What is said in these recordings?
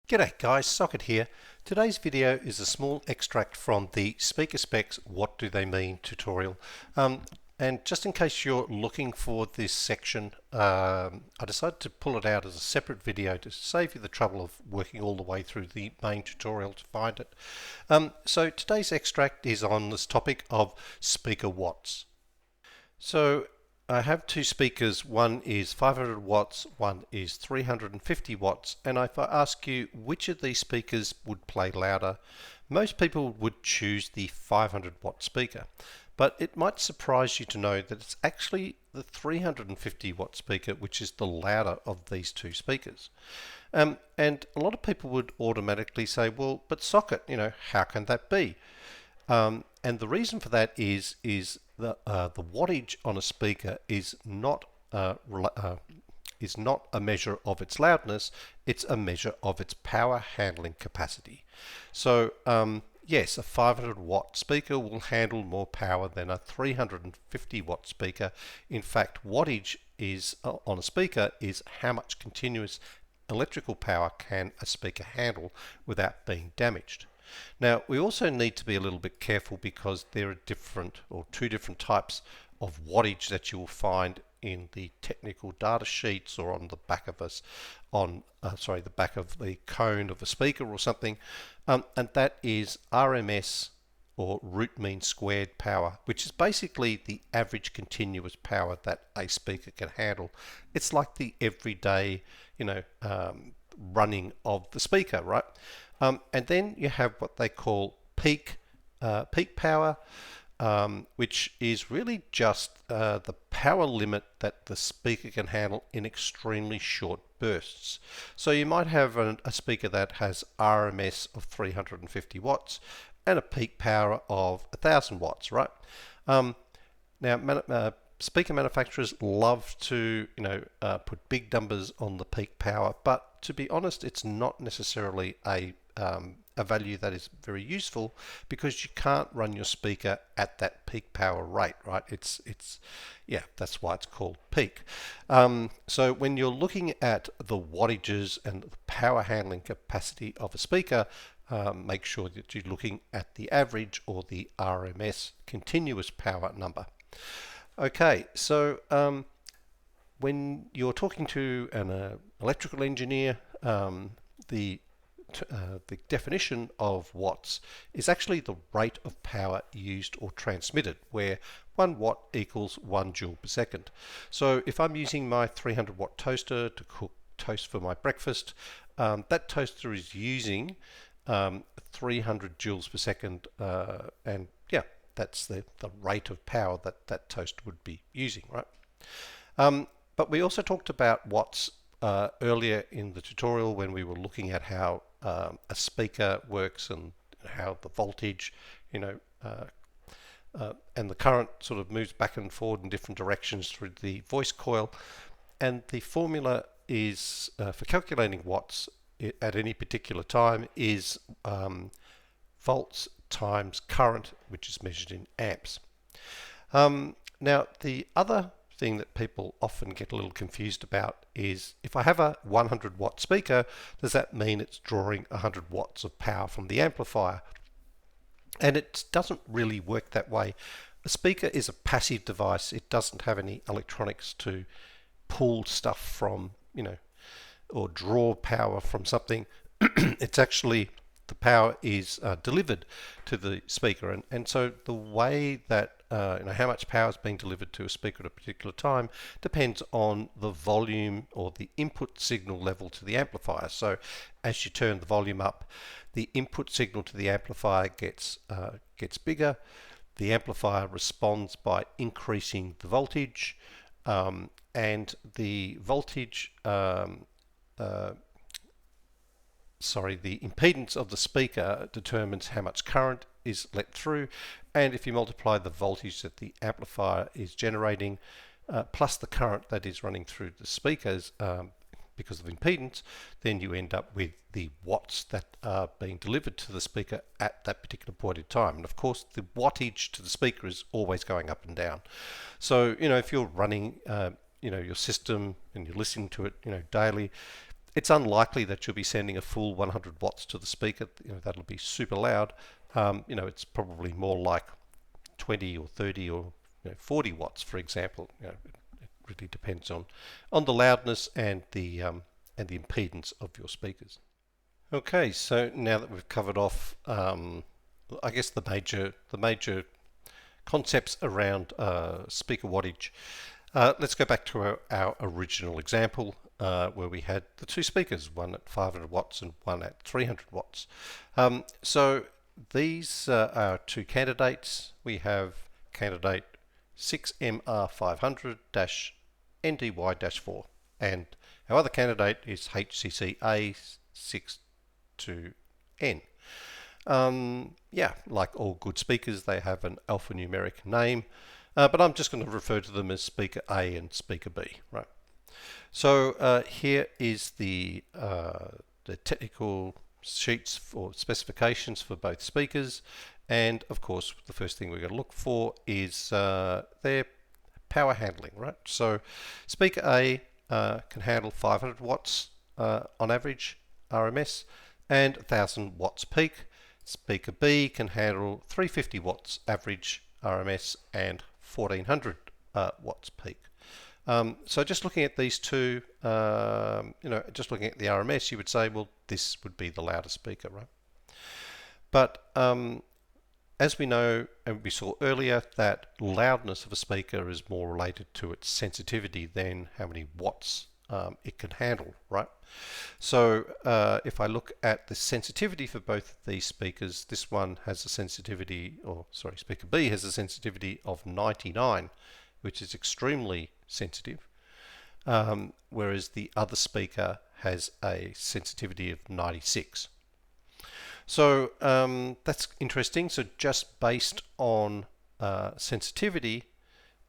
G'day guys, Socket here. Today's video is a small extract from the Speaker Specs What Do They Mean tutorial. And just in case you're looking for this section, I decided to pull it out as a separate video to save you the trouble of working all the way through the main tutorial to find it. So today's extract is on this topic of speaker watts. So I have two speakers, one is 500 watts, one is 350 watts, and if I ask you which of these speakers would play louder, most people would choose the 500 watt speaker. But it might surprise you to know that it's actually the 350 watt speaker which is the louder of these two speakers. And a lot of people would automatically say, well, but Socket, how can that be? And the reason for that is the wattage on a speaker is not a measure of its loudness; it's a measure of its power handling capacity. So yes, a 500 watt speaker will handle more power than a 350 watt speaker. In fact, wattage is on a speaker is how much continuous electrical power can a speaker handle without being damaged. Now, we also need to be a little bit careful because there are two different types of wattage that you will find in the technical data sheets or on the back of the back of the cone of a speaker or something, and that is RMS or root mean squared power, which is basically the average continuous power that a speaker can handle. It's like the everyday, running of the speaker, right? And then you have what they call peak power, which is really just the power limit that the speaker can handle in extremely short bursts. So you might have a speaker that has RMS of 350 watts and a peak power of 1000 watts, right? Now, speaker manufacturers love to put big numbers on the peak power, but to be honest, it's not necessarily a value that is very useful because you can't run your speaker at that peak power rate, right? That's why it's called peak. So when you're looking at the wattages and the power handling capacity of a speaker, make sure that you're looking at the average or the RMS continuous power number. Okay, so when you're talking to an electrical engineer, the definition of watts is actually the rate of power used or transmitted, where 1 watt equals 1 joule per second. So if I'm using my 300 watt toaster to cook toast for my breakfast, that toaster is using 300 joules per second, and yeah, that's the rate of power that toaster would be using, right? But we also talked about watts earlier in the tutorial when we were looking at how a speaker works and how the voltage, and the current sort of moves back and forward in different directions through the voice coil. And the formula is for calculating watts at any particular time is volts times current, which is measured in amps. Now, the other thing that people often get a little confused about is if I have a 100 watt speaker, does that mean it's drawing 100 watts of power from the amplifier? And it doesn't really work that way. A speaker is a passive device. It doesn't have any electronics to pull stuff from, or draw power from something. It's actually the power is delivered to the speaker, and so the way that how much power is being delivered to a speaker at a particular time depends on the volume or the input signal level to the amplifier. So as you turn the volume up, the input signal to the amplifier gets bigger. The amplifier responds by increasing the voltage, and the voltage the impedance of the speaker determines how much current is let through, and if you multiply the voltage that the amplifier is generating plus the current that is running through the speakers because of impedance, then you end up with the watts that are being delivered to the speaker at that particular point in time. And of course, the wattage to the speaker is always going up and down. So if you're running your system and you're listening to it daily, It's unlikely that you'll be sending a full 100 watts to the speaker. That'll be super loud. It's probably more like 20 or 30 or 40 watts, for example. It really depends on the loudness and the impedance of your speakers. Okay, so now that we've covered off, I guess the major concepts around speaker wattage, let's go back to our original example where we had the two speakers, one at 500 watts and one at 300 watts. So these are our two candidates. We have candidate 6MR500-NDY-4 and our other candidate is HCCA62N. Yeah, like all good speakers, they have an alphanumeric name, but I'm just going to refer to them as speaker A and speaker B, right? So here is the technical sheets for specifications for both speakers, and of course the first thing we're going to look for is their power handling, right? So speaker A can handle 500 watts on average RMS and 1000 watts peak. Speaker B can handle 350 watts average RMS and 1400 watts peak. So just looking at these two, just looking at the RMS, you would say, well, this would be the loudest speaker, right? But as we know, and we saw earlier, that loudness of a speaker is more related to its sensitivity than how many watts it can handle, right? So if I look at the sensitivity for both of these speakers, this one has a sensitivity, speaker B has a sensitivity of 99, which is extremely sensitive, whereas the other speaker has a sensitivity of 96. So that's interesting. So just based on sensitivity,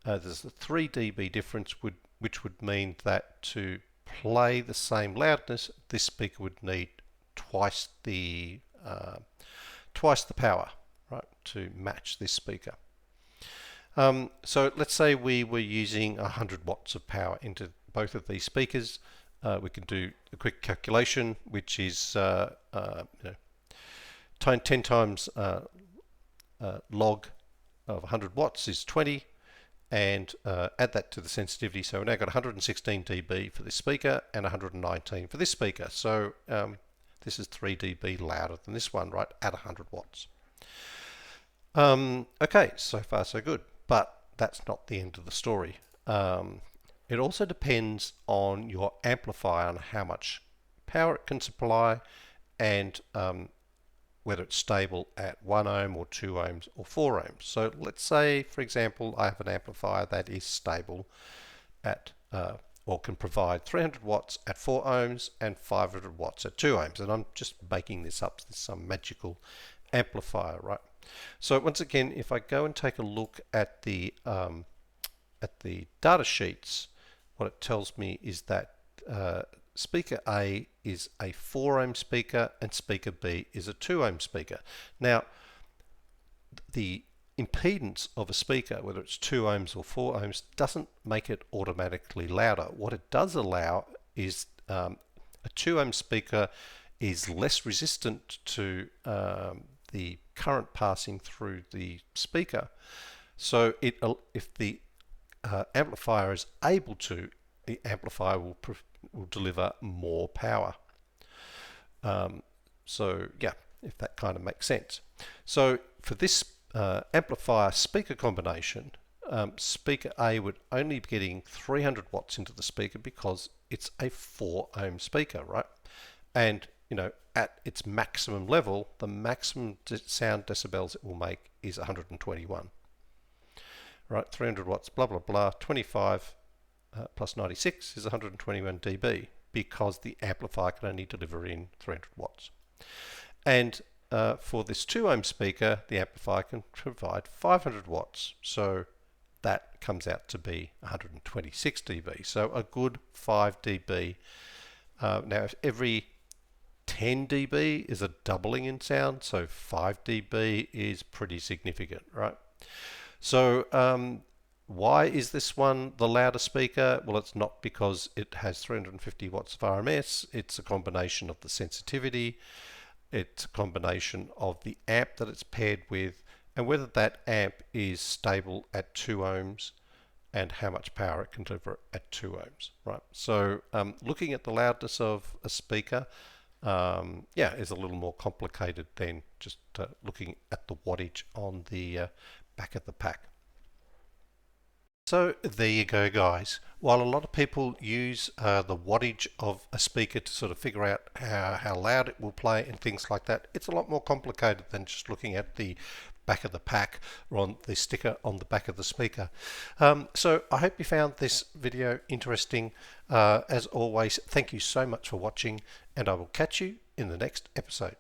there's a 3 dB difference, which would mean that to play the same loudness, this speaker would need twice the power, right, to match this speaker. So let's say we were using 100 watts of power into both of these speakers. We can do a quick calculation, which is 10 times log of 100 watts is 20, and add that to the sensitivity. So we've now got 116 dB for this speaker and 119 for this speaker. So this is 3 dB louder than this one, right, at 100 watts. Okay, so far so good, but that's not the end of the story. It also depends on your amplifier and how much power it can supply, and whether it's stable at 1 ohm or 2 ohms or 4 ohms. So let's say, for example, I have an amplifier that is stable at or can provide 300 watts at 4 ohms and 500 watts at 2 ohms. And I'm just making this up. This is some magical amplifier, right? So once again, if I go and take a look at the data sheets, what it tells me is that speaker A is a 4 ohm speaker and speaker B is a 2 ohm speaker. Now, the impedance of a speaker, whether it's 2 ohms or 4 ohms, doesn't make it automatically louder. What it does allow is a 2 ohm speaker is less resistant to the current passing through the speaker. So if the amplifier is able to, the amplifier will deliver more power. So yeah, if that kind of makes sense. So for this amplifier speaker combination, speaker A would only be getting 300 watts into the speaker because it's a 4 ohm speaker, right? And at its maximum level, the maximum sound decibels it will make is 121. Right, 300 watts, blah blah blah, 25 plus 96 is 121 dB, because the amplifier can only deliver in 300 watts. And for this 2 ohm speaker, the amplifier can provide 500 watts. So that comes out to be 126 dB. So a good 5 dB. Now, if every 10 dB is a doubling in sound, so 5 dB is pretty significant, right? So Why is this one the louder speaker? Well, it's not because it has 350 watts of RMS. It's a combination of the sensitivity. It's a combination of the amp that it's paired with and whether that amp is stable at 2 ohms and how much power it can deliver at 2 ohms. Right. So looking at the loudness of a speaker, yeah, is a little more complicated than just looking at the wattage on the back of the pack. So there you go, guys. While a lot of people use the wattage of a speaker to sort of figure out how loud it will play and things like that, it's a lot more complicated than just looking at the back of the pack or on the sticker on the back of the speaker. So I hope you found this video interesting. As always, thank you so much for watching, and I will catch you in the next episode.